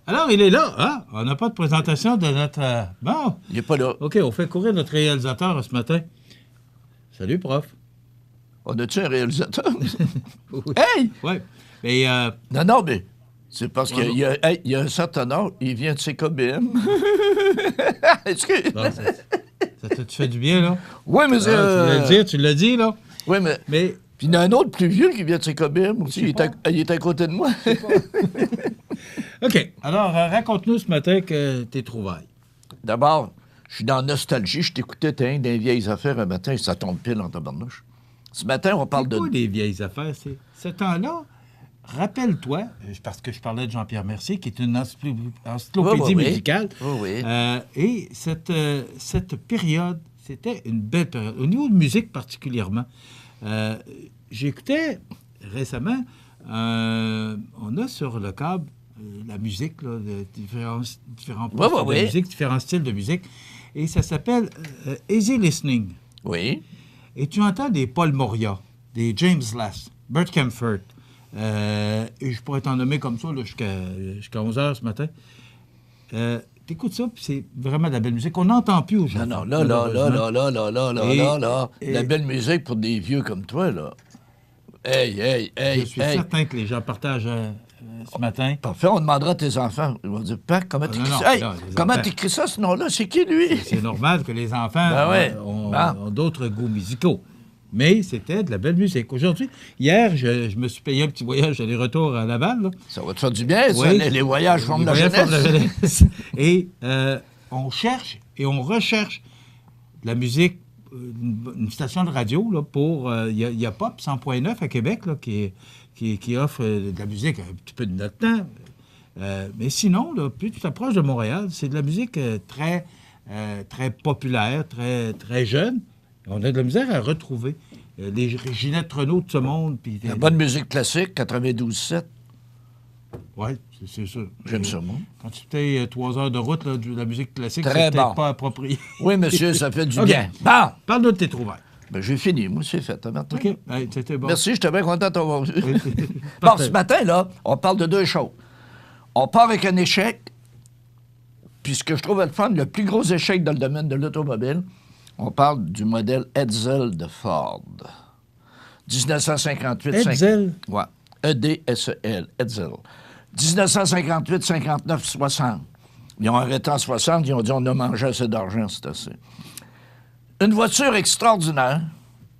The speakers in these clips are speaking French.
Alors, il est là. Hein? On n'a pas de présentation de notre... Bon. Il n'est pas là. OK, on fait courir notre réalisateur ce matin. Salut, prof. On a-tu un réalisateur? Oui. Hey! Oui. Mais... Non, mais c'est parce qu'il y a un certain âge, il vient de CKBM. Excuse. Bon, ça te fait du bien, là? Oui, mais Tu l'as dit, là? Oui, mais... Puis il y en a un autre plus vieux qui vient de CKBM aussi. Il est à côté de moi. OK. Alors, raconte-nous ce matin que tes trouvailles. D'abord, je suis dans la nostalgie. Je t'écoutais, t'es des vieilles affaires un matin, ça tombe pile en tabarnouche. Ce matin, on parle de... C'est quoi des vieilles affaires? C'est ce temps-là, rappelle-toi, parce que je parlais de Jean-Pierre Mercier, qui est une encyclopédie musicale. Oui. Et cette période, c'était une belle période. Au niveau de musique particulièrement, j'écoutais récemment, on a sur le câble la musique, là, de différents postes de musique, différents styles de musique, et ça s'appelle Easy Listening. Oui. Et tu entends des Paul Moria, des James Last, Bert Kaempfert, et je pourrais t'en nommer comme ça là, jusqu'à 11 h ce matin. T'écoutes ça, puis c'est vraiment de la belle musique. On n'entend plus aujourd'hui. Non, là. La belle musique pour des vieux comme toi, là. Hey. Je suis certain que les gens partagent ce matin. Parfait, on demandera à tes enfants. Ils vont dire, Père, comment t'écris ça? Hey, comment t'écris ça, ce nom-là? C'est qui, lui? C'est normal que les enfants ont d'autres goûts musicaux. Mais c'était de la belle musique. Aujourd'hui, hier, je me suis payé un petit voyage aller-retour à Laval. Là. Ça va te faire du bien, ça? Les voyages forment la jeunesse. Et on cherche et on recherche de la musique, une station de radio là, pour... Il y a Pop 100.9 à Québec là, qui offre de la musique un petit peu de notre temps. Mais sinon, là, plus tu t'approches de Montréal, c'est de la musique très populaire, très jeune. On a de la misère à retrouver les Ginette Renault de ce monde. Puis la bonne musique classique, 92.7. Oui, c'est ça. J'aime ça, moi. Quand tu fais 3 heures de route, là, de la musique classique, très c'est peut-être bon. pas approprié. Oui, monsieur, ça fait du bien. Bon! Parle-nous de tes trouvailles. Ben, j'ai fini. Moi, c'est fait. OK. Hey, c'était bon. Merci, j'étais bien content de t'avoir vu. Bon, ce matin, là, on parle de deux choses. On part avec un échec, puis ce que je trouve le fun, le plus gros échec dans le domaine de l'automobile, on parle du modèle Edsel de Ford. 1958... Edsel? Oui. E-D-S-E-L. Edsel. 1958, 59, 60. Ils ont arrêté en 60, ils ont dit on a mangé assez d'argent, c'est assez. Une voiture extraordinaire,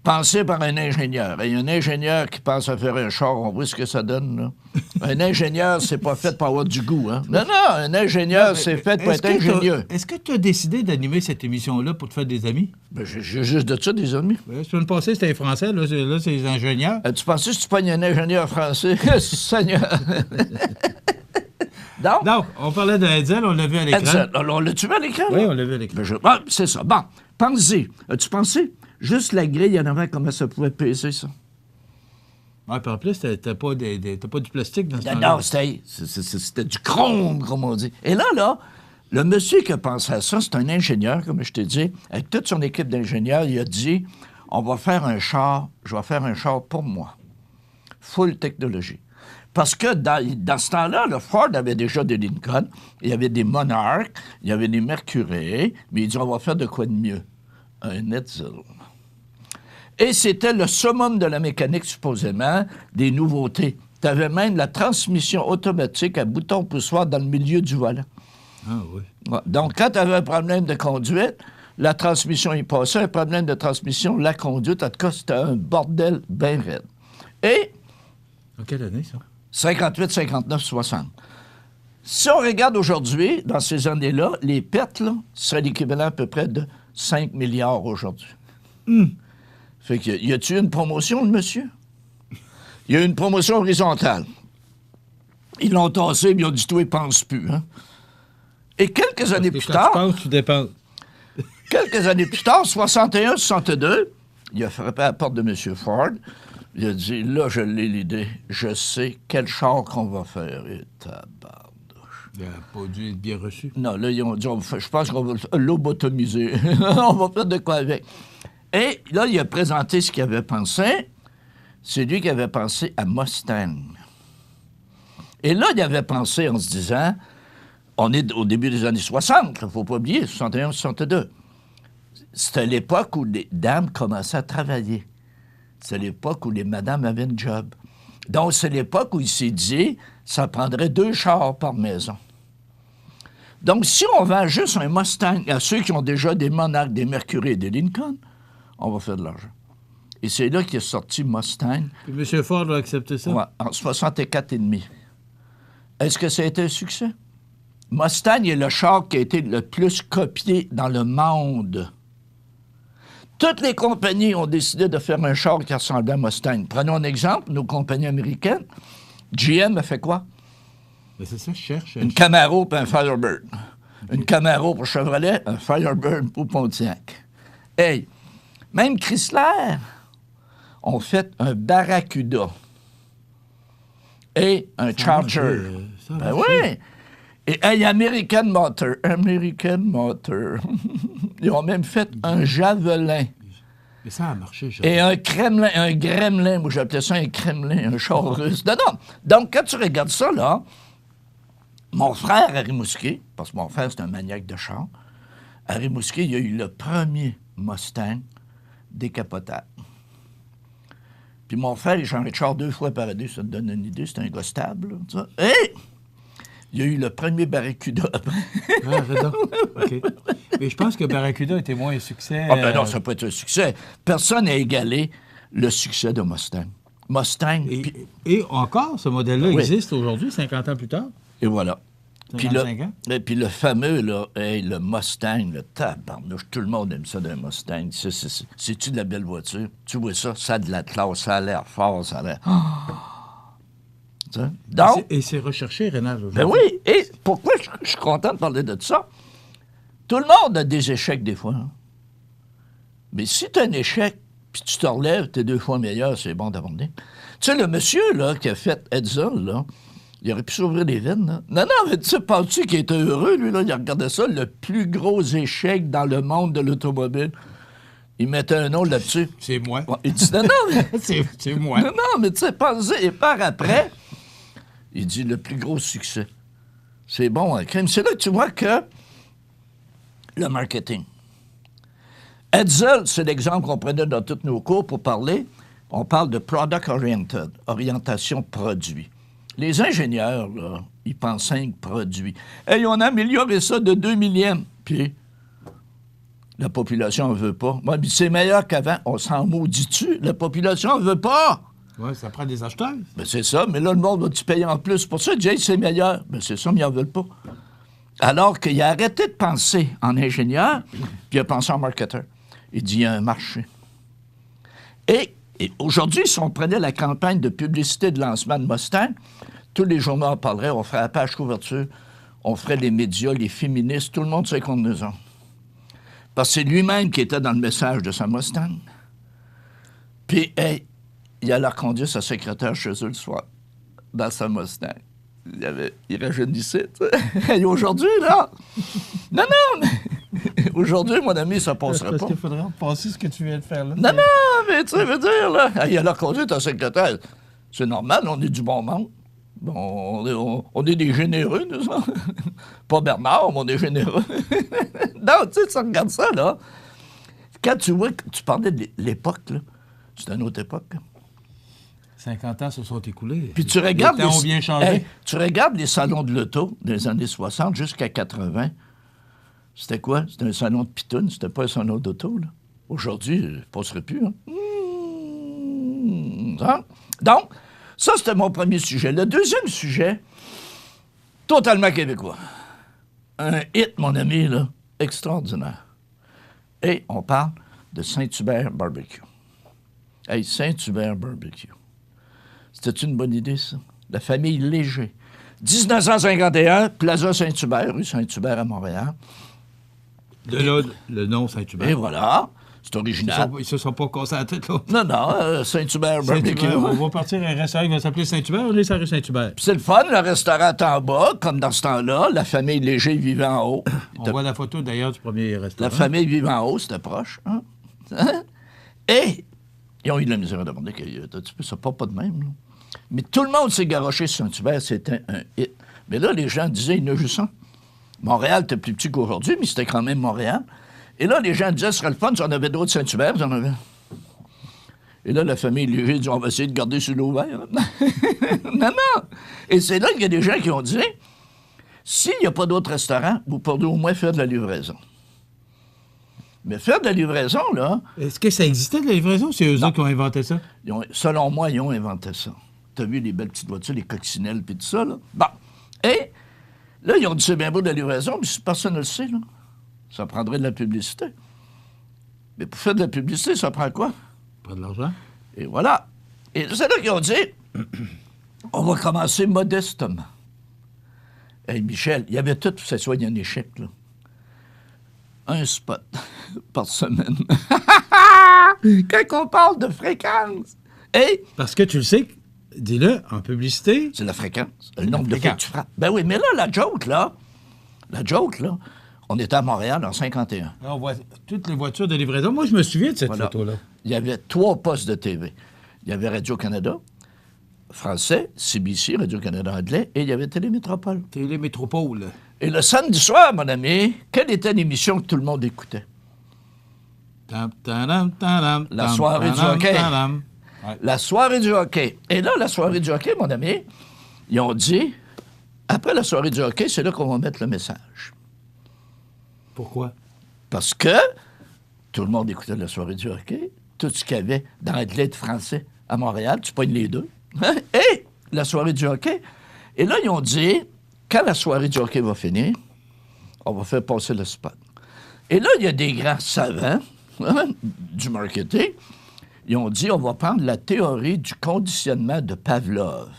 pensée par un ingénieur. Et un ingénieur qui pense à faire un char, on voit ce que ça donne, là. Un ingénieur, c'est pas fait pour avoir du goût, hein? Non, un ingénieur, c'est fait pour être ingénieux. Est-ce que tu as décidé d'animer cette émission-là pour te faire des amis? Ben, j'ai juste de ça, des amis. La semaine passée, c'était les Français, là, c'est les ingénieurs. Tu pensais que tu pognes un ingénieur français? Seigneur! Non, on parlait de Edsel, on l'a vu à l'écran. On l'a-tu vu à l'écran? Oui, on l'a vu à l'écran. C'est ça. Bon, pense-y. As-tu pensé? Juste la grille en avant, comment ça pouvait peser, ça? Oui, puis en plus, t'as pas du plastique dans ce temps-là. Non, c'était du chrome, comme on dit. Et là, le monsieur qui a pensé à ça, c'est un ingénieur, comme je t'ai dit, avec toute son équipe d'ingénieurs, il a dit, je vais faire un char pour moi. Full technologie. Parce que dans ce temps-là, le Ford avait déjà des Lincoln, il y avait des Monarch, il y avait des Mercury, mais il dit, on va faire de quoi de mieux? Un Edsel. Et c'était le summum de la mécanique, supposément, des nouveautés. Tu avais même la transmission automatique à bouton poussoir dans le milieu du volant. Ah oui. Donc, quand tu avais un problème de conduite, la transmission y passait, un problème de transmission, la conduite, en tout cas, c'était un bordel bien raide. Et... En quelle année, ça? 58, 59, 60. Si on regarde aujourd'hui, dans ces années-là, les pertes, là, seraient l'équivalent à peu près de 5 milliards aujourd'hui. Fait que, y a-tu une promotion, le monsieur? Il y a une promotion horizontale. Ils l'ont tassé, mais ils ont dit, toi, ils pensent plus, hein? Et quelques années plus tard... tu penses, tu dépenses. Quelques années plus tard, 61, 62, il a frappé à la porte de M. Ford. Il a dit, là, je l'ai l'idée. Je sais quel char qu'on va faire. Et tabarnouche. Il n'a pas dû être bien reçu. Non, là, ils ont dit, je pense qu'on va lobotomiser. On va faire de quoi avec. Et là, il a présenté ce qu'il avait pensé. C'est lui qui avait pensé à Mustang. Et là, il avait pensé en se disant, on est au début des années 60, il ne faut pas oublier, 61, 62. C'était l'époque où les dames commençaient à travailler. C'est l'époque où les madames avaient un job. Donc, c'est l'époque où il s'est dit, ça prendrait 2 chars par maison. Donc, si on vend juste un Mustang à ceux qui ont déjà des Monarch, des Mercury et des Lincoln, on va faire de l'argent. Et c'est là qu'est sorti Mustang. Puis M. Ford a accepté ça? Ouais, en 64,5. Est-ce que ça a été un succès? Mustang est le char qui a été le plus copié dans le monde. Toutes les compagnies ont décidé de faire un char qui ressemblait à Mustang. Prenons un exemple, nos compagnies américaines. GM a fait quoi? Mais c'est ça, je cherche. Une Camaro puis un Firebird. Une Camaro pour Chevrolet, un Firebird pour Pontiac. Hey, même Chrysler ont fait un Barracuda et un Charger. Ben oui! Et hey, American Motor. Ils ont même fait un Javelin. Mais ça a marché, et un Gremlin. Moi, j'appelais ça un Kremlin, un char russe. Non. Donc, quand tu regardes ça, là, mon frère à Rimouski, parce que mon frère, c'est un maniaque de char, à Rimouski, il y a eu le premier Mustang décapotable. Puis mon frère, il changeait de char 2 fois par année, ça te donne une idée, c'est un gars stable. Et il y a eu le premier Barracuda après. Ah, j'adore. OK. Mais je pense que Barracuda était moins un succès. Ah ben non, ça peut être un succès. Personne n'a égalé le succès de Mustang. Mustang... Et encore, ce modèle-là existe aujourd'hui, 50 ans plus tard. Et voilà. 55 ans. Et puis le fameux, là, le Mustang, le tabarnouche, tout le monde aime ça d'un Mustang. C'est-tu de la belle voiture? Tu vois ça, ça a de la classe, ça a l'air fort, ça a l'air... Donc, et c'est recherché, Rénal, aujourd'hui. Ben oui, et pourquoi je suis content de parler de ça? Tout le monde a des échecs des fois. Hein? Mais si tu as un échec, puis tu te relèves, tu es 2 fois meilleur, c'est bon d'abonder. Tu sais, le monsieur là, qui a fait Edsel, là, il aurait pu s'ouvrir les veines. Là. Non, mais tu sais, penses-tu qu'il était heureux, lui, là, il regardait ça, le plus gros échec dans le monde de l'automobile. Il mettait un nom là-dessus. C'est moi. Ouais, il dit, non, mais... c'est moi. Non, mais tu sais, pensez, et par après, il dit le plus gros succès. C'est bon, hein, crime. C'est là que tu vois que le marketing. Edsel, c'est l'exemple qu'on prenait dans tous nos cours pour parler. On parle de product oriented, orientation produit. Les ingénieurs, là, ils pensent 5 produits. Hey, on a amélioré ça de 2 millièmes. Puis, la population ne veut pas. Ouais, mais c'est meilleur qu'avant. On s'en maudit-tu? La population ne veut pas. Oui, ça prend des acheteurs. Ben c'est ça, mais là, le monde va-tu payer en plus? Pour ça, Jay, c'est meilleur. Ben c'est ça, mais ils n'en veulent pas. Alors qu'il a arrêté de penser en ingénieur, puis il a pensé en marketeur. Il dit, il y a un marché. Et aujourd'hui, si on prenait la campagne de publicité de lancement de Mustang, tous les journaux en parleraient, on ferait la page couverture, on ferait les médias, les féministes, tout le monde sait qu'on nous a. Parce que c'est lui-même qui était dans le message de sa Mustang. Puis, hey, il allait reconduire sa secrétaire chez eux le soir, dans sa Mustang. Il rajeunissait, tu sais. Et aujourd'hui, là... Non, mais... Aujourd'hui, mon ami, ça passerait pas. Parce qu'il faudrait passer ce que tu viens de faire là. Non, mais tu sais, veux dire, là... Il allait reconduire ta secrétaire. C'est normal, on est du bon monde. Bon, on est des généreux, nous, ça. Pas Bernard, mais on est généreux. Non, tu sais, tu regardes ça, là. Quand tu vois que tu parlais de l'époque, là, c'est une autre époque. 50 ans se sont écoulés. Puis tu regardes... Les temps ont bien changé. Hey, tu regardes les salons de l'auto des années 60 jusqu'à 80. C'était quoi? C'était un salon de pitoune, c'était pas un salon d'auto, là. Aujourd'hui, je ne passerait plus, hein? Hein? Donc, ça, c'était mon premier sujet. Le deuxième sujet, totalement québécois. Un hit, mon ami, là, extraordinaire. Et on parle de Saint-Hubert Barbecue. Hey, Saint-Hubert Barbecue. C'était une bonne idée, ça? La famille Léger. 1951, Plaza Saint-Hubert, rue Saint-Hubert à Montréal. De là, le nom Saint-Hubert. Et voilà, c'est original. Ils se sont pas cassés la tête, là. Non, Saint-Hubert Barbecue. On va partir à un restaurant qui va s'appeler Saint-Hubert, on est sur la rue Saint-Hubert. Puis c'est le fun, le restaurant est en bas, comme dans ce temps-là, la famille Léger vivait en haut. On voit la photo, d'ailleurs, du premier restaurant. La famille vivait en haut, c'était proche. Hein? Et ils ont eu de la misère à demander que ça part pas de même, là. Mais tout le monde s'est garoché sur Saint-Hubert, c'était un hit. Mais là, les gens disaient, il y en a juste un. Montréal était plus petit qu'aujourd'hui, mais c'était quand même Montréal. Et là, les gens disaient, ce serait le fun si on avait d'autres Saint-Hubert, si on avait... Et là, la famille Léger dit, on va essayer de garder sur l'eau ouvert. Non. Et c'est là qu'il y a des gens qui ont dit, s'il n'y a pas d'autres restaurants, vous pourrez au moins faire de la livraison. Mais faire de la livraison, là... Est-ce que ça existait, de la livraison, ou c'est eux autres qui ont inventé ça? Selon moi, ils ont inventé ça. T'as vu les belles petites voitures, les coccinelles, puis tout ça, là? Bon. Et là, ils ont dit, c'est bien beau de la livraison, mais si personne ne le sait, là, ça prendrait de la publicité. Mais pour faire de la publicité, ça prend quoi? Pas de l'argent. Et voilà. Et c'est là qu'ils ont dit, on va commencer modestement. Hey, Michel, il y avait tout pour que ça soit un échec, là. Un spot par semaine. Quand on parle de fréquence. Hey! Parce que tu le sais, dis-le, en publicité... C'est la fréquence, le nombre de fois que tu frappes. Ben oui, mais là, la joke, là, on était à Montréal en 51. Là, on voit toutes les voitures de livraison. Moi, je me souviens de cette Voilà. photo-là. Il y avait 3 postes de TV. Il y avait Radio-Canada, français, CBC, Radio-Canada anglais, et il y avait Télémétropole. Télémétropole. Et le samedi soir, mon ami, quelle était l'émission que tout le monde écoutait? La soirée du hockey. Ouais. La soirée du hockey. Et là, la soirée du hockey, mon ami, ils ont dit, après la soirée du hockey, c'est là qu'on va mettre le message. Pourquoi? Parce que tout le monde écoutait la soirée du hockey, tout ce qu'il y avait d'anglais et de français à Montréal, tu pognes les deux. Et la soirée du hockey. Et là, ils ont dit, quand la soirée du hockey va finir, on va faire passer le spot. Et là, il y a des grands savants du marketing. Ils ont dit, on va prendre la théorie du conditionnement de Pavlov.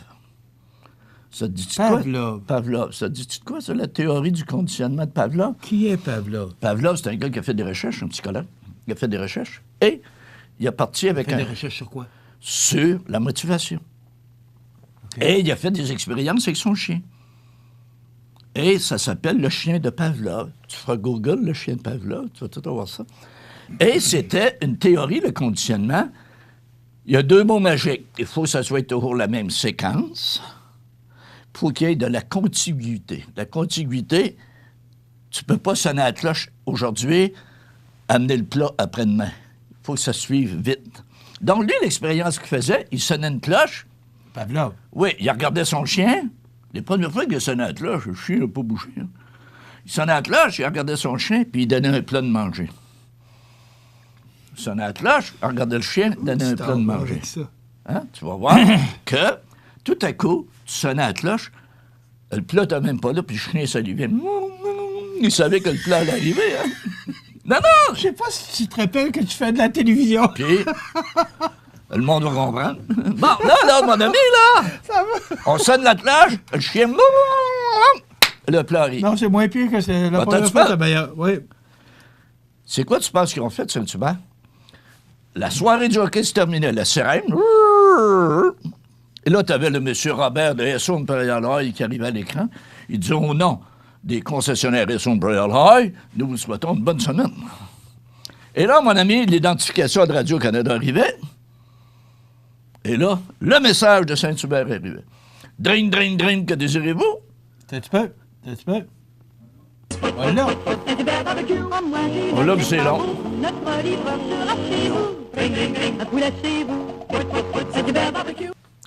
Ça te dit quoi? Pavlov. Ça te dit quoi, ça, la théorie du conditionnement de Pavlov? Qui est Pavlov? Pavlov, c'est un gars qui a fait des recherches, un psychologue. Il a fait des recherches. Et il a parti avec Il a fait des recherches sur quoi? Sur la motivation. Okay. Et il a fait des expériences avec son chien. Et ça s'appelle le chien de Pavlov. Tu feras Google, le chien de Pavlov, tu vas tout avoir ça. Et c'était une théorie, le conditionnement. Il y a 2 mots magiques. Il faut que ça soit toujours la même séquence. Il faut qu'il y ait de la contiguïté. La contiguïté, tu ne peux pas sonner à la cloche aujourd'hui, amener le plat après-demain. Il faut que ça suive vite. Donc, lui, l'expérience qu'il faisait, il sonnait une cloche. Pavlov. Oui, il regardait son chien. Les premières fois qu'il sonnait à la cloche, le chien n'a pas bougé. Hein. Il sonnait à la cloche, il regardait son chien, puis il donnait un plat de manger. Il sonnait à la cloche, il regardait le chien, il donnait un plat de manger. Hein? Tu vas voir que, tout à coup, tu sonnais à la cloche, le plat n'était même pas là, puis le chien salivait. Il savait que le plat allait arriver. Hein? Non! Je sais pas si tu te rappelles que tu fais de la télévision. Puis, le monde va comprendre. Bon, là, mon ami, là, Ça va. on sonne la cloche, le chien, le plat arrive. Non, c'est moins pire que c'est la Bah, première t'as-tu fois, peur? c'est meilleur. Oui. C'est quoi tu penses qu'ils ont fait, Saint-Hubert? La soirée du hockey se terminait, la sirène. Et là, tu avais le monsieur Robert de SO Imperial High qui arrivait à l'écran. Il disait au nom des concessionnaires SO Imperial High, nous vous souhaitons une bonne semaine. Et là, mon ami, l'identification de Radio-Canada arrivait. Et là, le message de Saint-Hubert arrivait. Dring, dring, dring, que désirez-vous? T'as-tu peur? Voilà. On l'a vu, c'est long.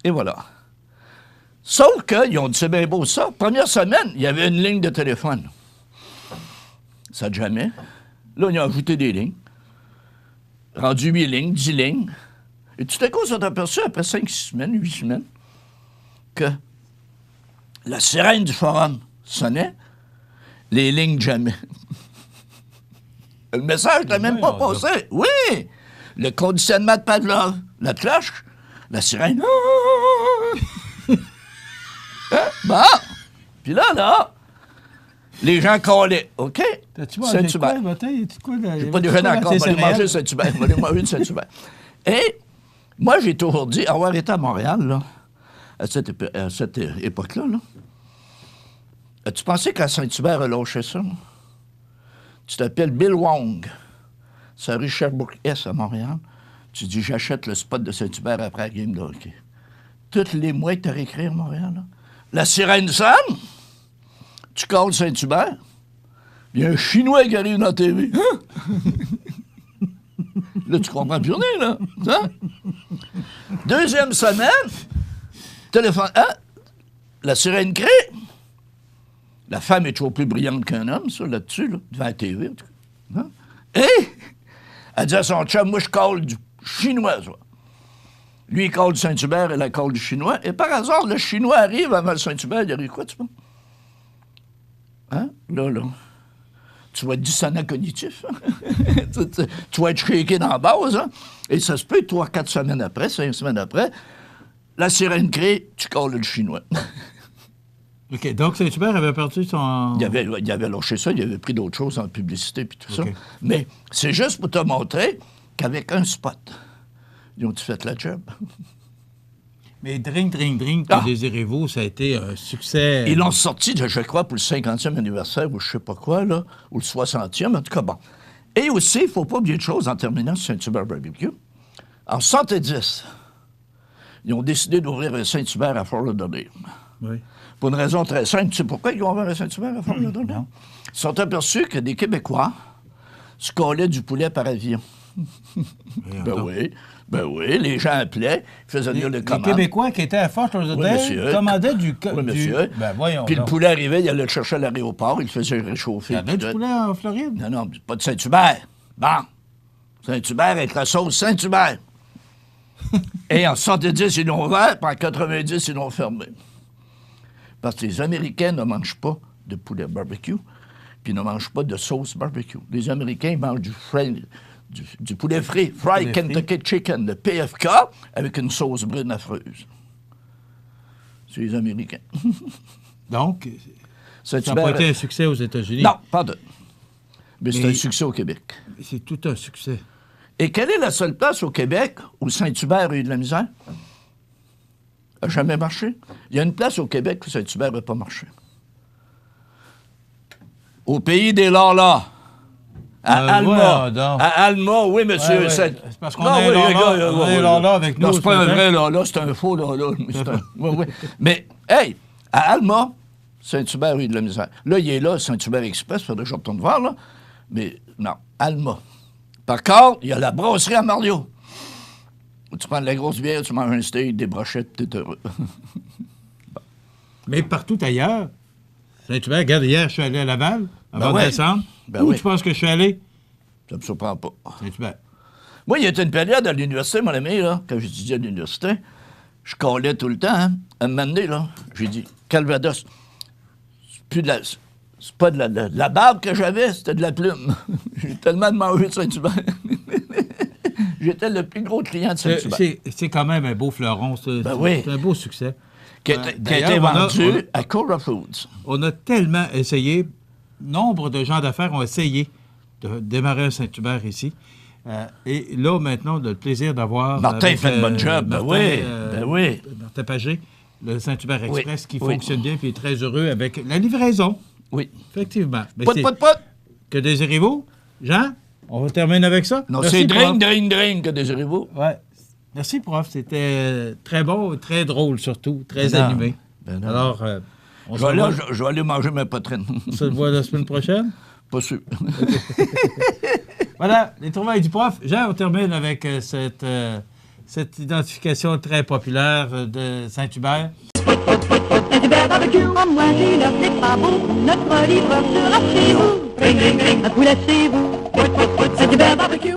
Et voilà. Sauf qu'ils ont dit, c'est bien beau ça. Première semaine, il y avait une ligne de téléphone. Ça de jamais. Là, ils ont ajouté des lignes. Rendu 8 lignes, 10 lignes. Et tout à coup, on s'est aperçu, après 5, 6 semaines, 8 semaines, que la sirène du forum sonnait, les lignes jamais. Le message n'a même pas passé. Oui! Le conditionnement de Pavlov, la cloche, la sirène. Hein? Bon! Puis là, les gens collaient. OK? T'as-tu mangé de quoi le matin? J'ai pas déjeuné encore, je vais aller manger Saint-Hubert. Je vais aller manger de Saint-Hubert. Et moi, j'ai toujours dit, avoir été à Montréal, là, à cette époque-là, là, as-tu pensé qu'à Saint-Hubert a lâché ça? Tu t'appelles Bill Wong. C'est rue Sherbrooke-S à Montréal. Tu dis, j'achète le spot de Saint-Hubert après la game de hockey. Tous les mois que tu as réécrit à Montréal, là. La sirène sonne. Tu colles Saint-Hubert. Il y a un Chinois qui arrive dans la TV. Hein? Là, tu comprends plus rien, là. Hein? Deuxième semaine, téléphone. Hein? La sirène crée. La femme est toujours plus brillante qu'un homme, ça, là-dessus, là, devant la TV, en tout cas. Hein? Et elle dit à son chum, moi, je colle du chinois, ça. Lui, il colle du Saint-Hubert, elle colle du chinois. Et par hasard, le chinois arrive avant le Saint-Hubert, il arrive quoi, tu penses? Hein? Là. Tu vas être dissonant cognitif. Tu vas être shaké dans la base. Hein? Et ça se peut, 3-4 semaines après, 5 semaines après, la sirène crée, tu colles le chinois. OK. Donc, Saint-Hubert avait perdu son... Il avait lâché ça, il avait pris d'autres choses en publicité puis tout ça. OK. Mais c'est juste pour te montrer qu'avec un spot, ils ont-tu fait la job? Mais Drink, que Désirez-vous, ça a été un succès. Ils l'ont sorti, je crois, pour le 50e anniversaire ou je sais pas quoi, là, ou le 60e, en tout cas, bon. Et aussi, il ne faut pas oublier de choses en terminant sur Saint-Hubert Barbecue. En 70, ils ont décidé d'ouvrir un Saint-Hubert à Fort-Lauderdale. Oui. Pour une raison très simple. Tu sais pourquoi ils ont ouvert un Saint-Hubert à Fort-Lauderdale? Non. Ils se sont aperçus que des Québécois se collaient du poulet par avion. Ben oui, les gens appelaient, ils faisaient venir les commandes. Les Québécois qui étaient à Fort Lauderdale commandaient du... Oui, monsieur. Ben voyons. Puis le poulet arrivait, il allait le chercher à l'aéroport, il le faisait réchauffer. Il y avait du poulet en Floride? Non, pas de Saint-Hubert. Bon. Saint-Hubert avec la sauce Saint-Hubert. Et en 70, ils l'ont ouvert, puis en 90, ils l'ont fermé. Parce que les Américains ne mangent pas de poulet barbecue, puis ils ne mangent pas de sauce barbecue. Les Américains mangent du poulet frit, Fried Kentucky Chicken, le PFK, avec une sauce brune affreuse. C'est les Américains. Donc, ça n'a Saint-Hubert... pas été un succès aux États-Unis. Non, pardon. Mais c'est un succès au Québec. C'est tout un succès. Et quelle est la seule place au Québec où Saint-Hubert a eu de la misère? A jamais marché. Il y a une place au Québec où Saint-Hubert n'a pas marché. Au pays des Lala. À Alma. À Alma, oui, monsieur. Ouais. C'est parce qu'on a un Lala avec nous. Non, c'est pas un vrai Lala, c'est un faux Lala. Oui. Mais, hey, à Alma, Saint-Hubert a eu de la misère. Là, il est là, Saint-Hubert Express, il faudrait que je retourne voir, là. Mais, non, Alma. Par contre, il y a la brasserie à Mario. Tu prends de la grosse bière, tu manges un steak, des brochettes, t'es heureux. Bon. Mais partout ailleurs, Saint-Hubert, regarde, hier, je suis allé à Laval, avant de descendre. Où tu penses que je suis allé? Ça me surprend pas. Saint-Hubert. Moi, il y a une période à l'université, mon ami, là, quand j'étudiais à l'université, je collais tout le temps, hein. À un moment donné, là, j'ai dit, Calvados, c'est pas de la barbe que j'avais, c'était de la plume. J'ai tellement de manger de Saint-Hubert. J'étais le plus gros client de Saint-Hubert. C'est quand même un beau fleuron. C'est un beau succès. Qui a été vendu à Cora Foods. On a tellement essayé, nombre de gens d'affaires ont essayé de démarrer un Saint-Hubert ici. Et là, maintenant, le plaisir d'avoir... Martin fait une bonne job. Oui. Martin Pagé, le Saint-Hubert Express, qui fonctionne bien et est très heureux avec la livraison. Oui. Effectivement. Pas. Que désirez-vous? Jean, on va terminer avec ça? Non, c'est drink, que désirez-vous? Oui. Merci, prof. C'était très bon, très drôle surtout, très animé. Alors, je vais aller manger ma poitrine. On se voit la semaine prochaine? Pas sûr. Voilà, les trouvailles du prof. Jean, on termine avec cette identification très populaire de Saint-Hubert. Saint-Hubert Barbecue, en moi j'ai l'offre des travaux. Notre livreur sera chez vous. Un poulet chez vous. Saint-Hubert Barbecue.